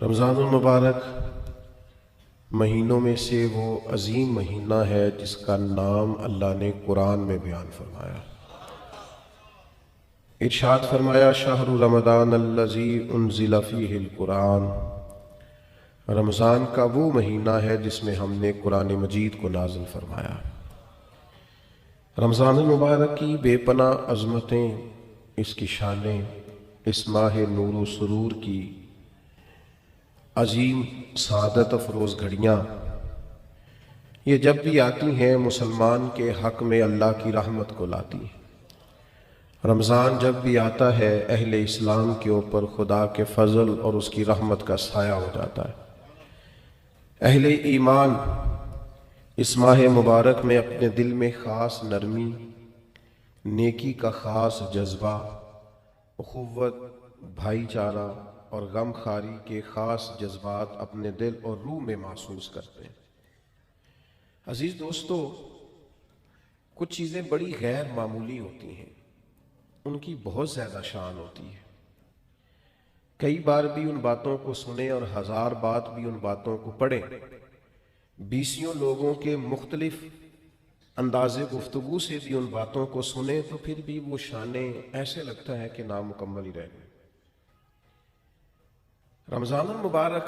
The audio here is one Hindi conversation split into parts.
रमज़ानुल मुबारक महीनों में से वो अजीम महीना है जिसका नाम अल्लाह ने कुरान में बयान फरमाया। इरशाद फरमाया, शहरु रमज़ान अल्लज़ी उन्ज़िला फ़ीहिल कुरान। रमज़ान का वो महीना है जिसमें हमने कुरान मजीद को नाज़िल फरमाया। रमज़ानुल मुबारक की बेपनाह अज़मतें, इसकी शानें, इस माह नूर व सुरूर की अजीम सादत अफरोज़ घड़ियाँ, ये जब भी आती हैं मुसलमान के हक़ में अल्लाह की रहमत को लाती हैं। रमज़ान जब भी आता है अहले इस्लाम के ऊपर खुदा के फजल और उसकी रहमत का साया हो जाता है। अहले ईमान इस माह मुबारक में अपने दिल में ख़ास नरमी, नेकी का ख़ास जज्बा, उख़ुव्वत, भाईचारा और गमखारी के ख़ास जज्बात अपने दिल और रूह में महसूस करते हैं। अजीज़ दोस्तों, कुछ चीज़ें बड़ी गैर मामूली होती हैं, उनकी बहुत ज़्यादा शान होती है। कई बार भी उन बातों को सुने और हज़ार बात भी उन बातों को पढ़े, बीसियों लोगों के मुख्तलिफ अंदाज़े गुफ्तगू से भी उन बातों को सुने तो फिर भी वो शाने ऐसे लगता है कि नामुकम्मल ही रह गए। रमज़ानुल मुबारक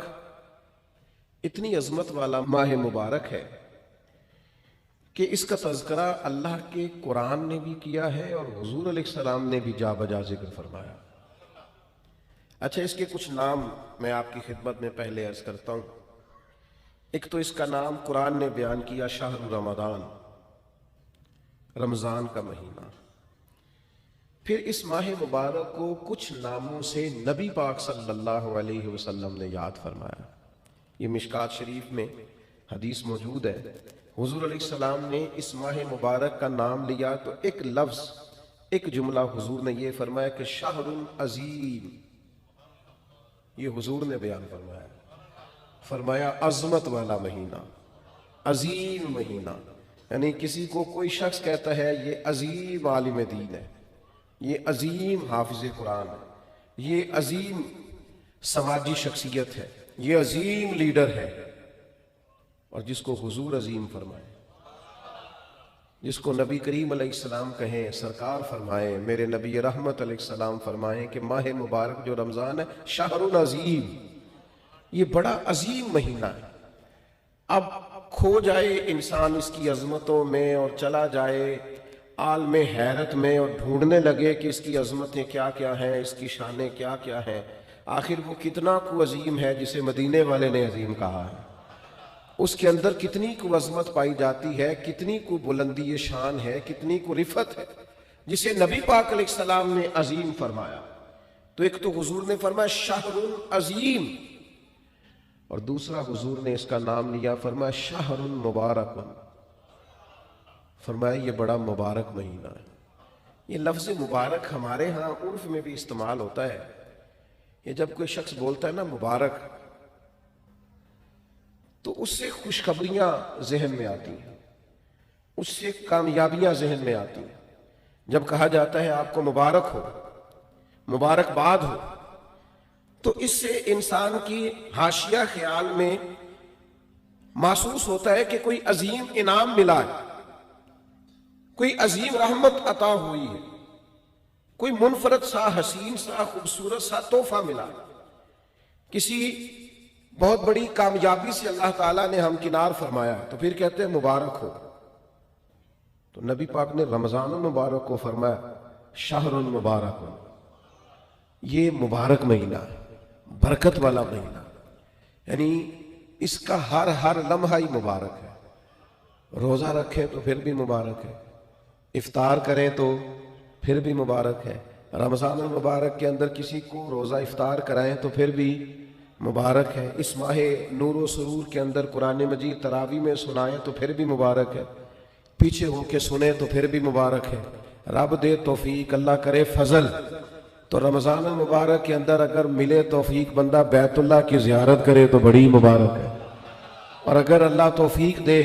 इतनी अज़मत वाला माह मुबारक है कि इसका तज़किरा अल्लाह के कुरान ने भी किया है और हुज़ूर अलैहिस्सलाम ने भी जा बजा जिक्र फरमाया। अच्छा, इसके कुछ नाम मैं आपकी खिदमत में पहले अर्ज़ करता हूँ। एक तो इसका नाम कुरान ने बयान किया, शहर रमज़ान, रमज़ान का महीना। फिर इस माह मुबारक को कुछ नामों से नबी पाक सल्लल्लाहु अलैहि वसल्लम ने याद फरमाया। ये मिशकात शरीफ में हदीस मौजूद है। हुज़ूर अलैहिस्सलाम ने इस माह मुबारक का नाम लिया तो एक लफ्ज़, एक जुमला हुज़ूर ने ये फरमाया कि शहरुल अज़ीम। ये हुज़ूर ने बयान फरमाया, फरमाया अज़मत वाला महीना, अजीम महीना। यानी किसी को कोई शख्स कहता है ये अजीम आलिम दीन है, ये अजीम हाफिज़ कुरान है, ये अजीम समाजी शख्सियत है, ये अजीम लीडर है। और जिसको हुजूर अजीम फरमाए, जिसको नबी करीम अलैहिस्सलाम कहें, सरकार फरमाए, मेरे नबी रहमत अलैहिस्सलाम फरमाएं कि माह मुबारक जो रमज़ान है शहरुल अजीम, ये बड़ा अजीम महीना है। अब खो जाए इंसान इसकी अजमतों में और चला जाए आलम हैरत में और ढूंढने लगे कि इसकी अजमतें क्या क्या हैं, इसकी शानें क्या क्या हैं, आखिर वो कितना को अजीम है जिसे मदीने वाले ने अजीम कहा है, उसके अंदर कितनी को अजमत पाई जाती है, कितनी को बुलंदी शान है, कितनी को रिफत है जिसे नबी पाक अलैहिस्सलाम ने अजीम फरमाया। तो एक तो हुजूर ने फरमाया शहरुल अजीम, और दूसरा हुजूर ने इसका नाम लिया, फरमाया शहरुल मुबारक, फरमाया ये बड़ा मुबारक महीना है। ये लफ्ज़ मुबारक हमारे यहाँ उर्फ में भी इस्तेमाल होता है। ये जब कोई शख्स बोलता है ना मुबारक, तो उससे खुशखबरियाँ जहन में आती हैं, उससे कामयाबियाँ जहन में आती हैं। जब कहा जाता है आपको मुबारक हो, मुबारकबाद हो, तो इससे इंसान की हाशिया ख्याल में महसूस होता है कि कोई अजीम इनाम मिला है, कोई अजीम रहमत अता हुई है, कोई मुनफरद सा, हसीन सा, खूबसूरत सा तोहफा मिला, किसी बहुत बड़ी कामयाबी से अल्लाह ताला ने हमकिनार फरमाया, तो फिर कहते हैं मुबारक हो। तो नबी पाक ने रमज़ानुल मुबारक को फरमाया शहरुल मुबारक, ये मुबारक महीना है, बरकत वाला महीना, यानी इसका हर हर लम्हा ही मुबारक है। रोज़ा रखें तो फिर भी मुबारक है, इफ्तार करें तो फिर भी मुबारक है। रमज़ानुल मुबारक के अंदर किसी को रोज़ा इफ्तार कराएं तो फिर भी मुबारक है। इस माह नूर व सुरूर के अंदर कुरान मजीद तरावी में सुनाएं तो फिर भी मुबारक है, पीछे होके सुने तो फिर भी मुबारक है। रब दे तौफीक, अल्लाह करे फजल, तो रमज़ानुल मुबारक के अंदर अगर मिले तौफीक बंदा बैतुल्लाह की ज़ियारत करे तो बड़ी मुबारक है। और अगर अल्लाह तौफीक दे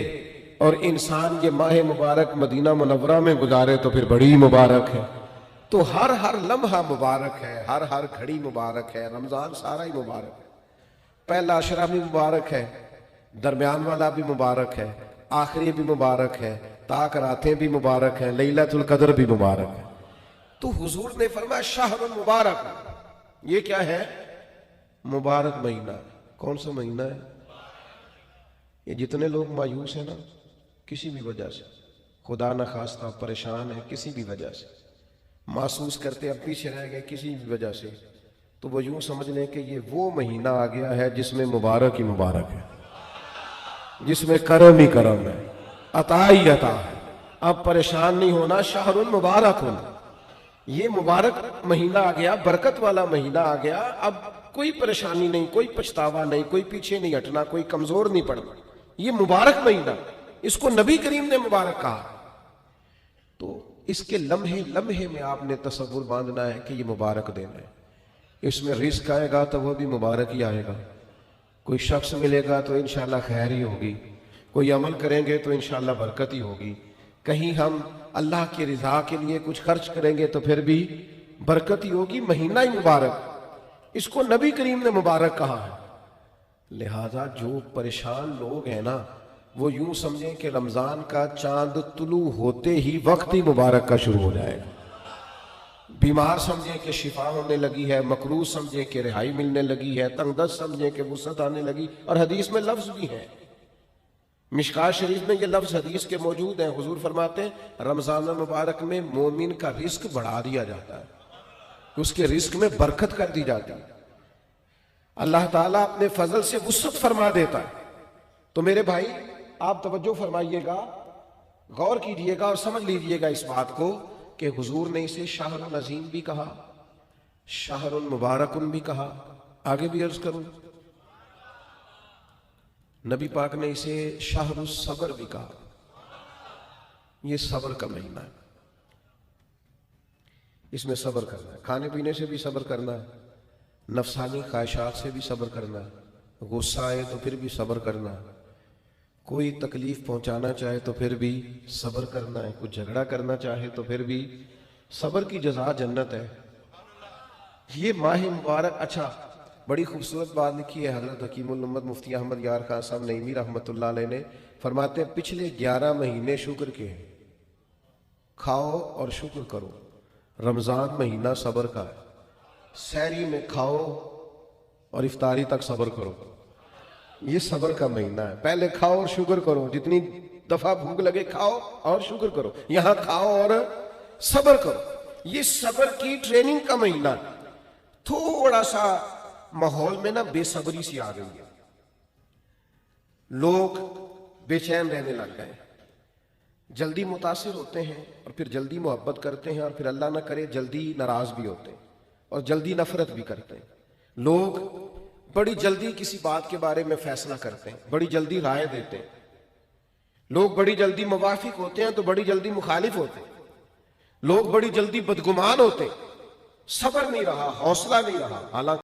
और इंसान ये माह मुबारक मदीना मुनव्वरा में गुजारे तो फिर बड़ी मुबारक है। तो हर हर लम्हा मुबारक है, हर हर घड़ी मुबारक है, रमज़ान सारा ही मुबारक है। पहला अशरा भी मुबारक है, दरमियान वाला भी मुबारक है, आखिरी भी मुबारक है, ताक रातें भी मुबारक है, लैलतुल कद्र भी मुबारक है। तो हुजूर ने फरमाया शहरुल मुबारक। ये क्या है? मुबारक महीना। कौन सा महीना है? ये जितने लोग मायूस हैं ना किसी भी वजह से, खुदा न खास्ता परेशान है किसी भी वजह से, महसूस करते अब पीछे रह गए किसी भी वजह से, तो वो यूं समझ लें कि ये वो महीना आ गया है जिसमें मुबारक ही मुबारक है, जिसमें करम ही करम है, अता ही अता है। अब परेशान नहीं होना, शहरुल मुबारक होना। ये मुबारक महीना आ गया, बरकत वाला महीना आ गया। अब कोई परेशानी नहीं, कोई पछतावा नहीं, कोई पीछे नहीं हटना, कोई कमजोर नहीं पड़ना। ये मुबारक महीना, इसको नबी करीम ने मुबारक कहा। तो इसके लम्हे लम्हे में आपने तसव्वुर बांधना है कि ये मुबारक दिन है। इसमें रिस्क आएगा तो वह भी मुबारक ही आएगा। कोई शख्स मिलेगा तो इंशाल्लाह खैर ही होगी, कोई अमल करेंगे तो इंशाल्लाह बरकत ही होगी। कहीं हम अल्लाह की रिजा के लिए कुछ खर्च करेंगे तो फिर भी बरकत ही होगी। महीना ही मुबारक, इसको नबी करीम ने मुबारक कहा है। लिहाजा जो परेशान लोग हैं ना, वो यूं समझें कि रमजान का चांद तुलू होते ही वक्त ही मुबारक का शुरू हो जाएगा। बीमार समझे कि शिफा होने लगी है, मकरूज समझे कि रिहाई मिलने लगी है, तंगदस्त समझे कि वुसअत आने लगी। और हदीस में लफ्ज भी है, मिशकात शरीफ में ये लफ्ज हदीस के मौजूद हैं। हुजूर फरमाते हैं रमजान मुबारक में मोमिन का रिस्क बढ़ा दिया जाता है, उसके रिस्क में बरकत कर दी जाती है। अल्लाह ताला अपने फजल से वुसअत फरमा देता है। तो मेरे भाई आप तवज्जो फरमाइएगा, गौर कीजिएगा और समझ लीजिएगा इस बात को कि हुजूर ने इसे शहरुल अज़ीम भी कहा, शहरुल मुबारकुन भी कहा। आगे भी अर्ज करूं, नबी पाक ने इसे शहरुस सबर भी कहा। यह सबर का महीना है, इसमें सबर करना है, खाने पीने से भी सबर करना है, नफसानी ख्वाहिशात से भी सबर करना है, गुस्सा आए तो फिर भी सबर करना है, कोई तकलीफ पहुंचाना चाहे तो फिर भी सबर करना है, कुछ झगड़ा करना चाहे तो फिर भी सबर की जज़ा जन्नत है। ये माह मुबारक। अच्छा, बड़ी खूबसूरत बात लिखी है हज़रत हकीमुल उम्मत मुफ्ती अहमद यार खान साहब नईमी रहमतुल्लाह अलैह ने। फरमाते हैं पिछले 11 महीने शुक्र के हैं, खाओ और शुक्र करो। रमज़ान महीना सबर का है, सहरी में खाओ और इफ्तारी तक सबर करो। ये सबर का महीना है। पहले खाओ और शुक्र करो, जितनी दफा भूख लगे खाओ और शुक्र करो। यहां खाओ और सबर करो। ये सबर की ट्रेनिंग का महीना। थोड़ा सा माहौल में ना बेसब्री सी आ गई है, लोग बेचैन रहने लग गए, जल्दी मुतासिर होते हैं और फिर जल्दी मोहब्बत करते हैं और फिर अल्लाह ना करे जल्दी नाराज भी होते हैं और जल्दी नफरत भी करते हैं। लोग बड़ी जल्दी किसी बात के बारे में फैसला करते हैं, बड़ी जल्दी राय देते हैं। लोग बड़ी जल्दी मुवाफिक होते हैं तो बड़ी जल्दी मुखालिफ होते हैं। लोग बड़ी जल्दी बदगुमान होते हैं। सब्र नहीं रहा, हौसला नहीं रहा। हालांकि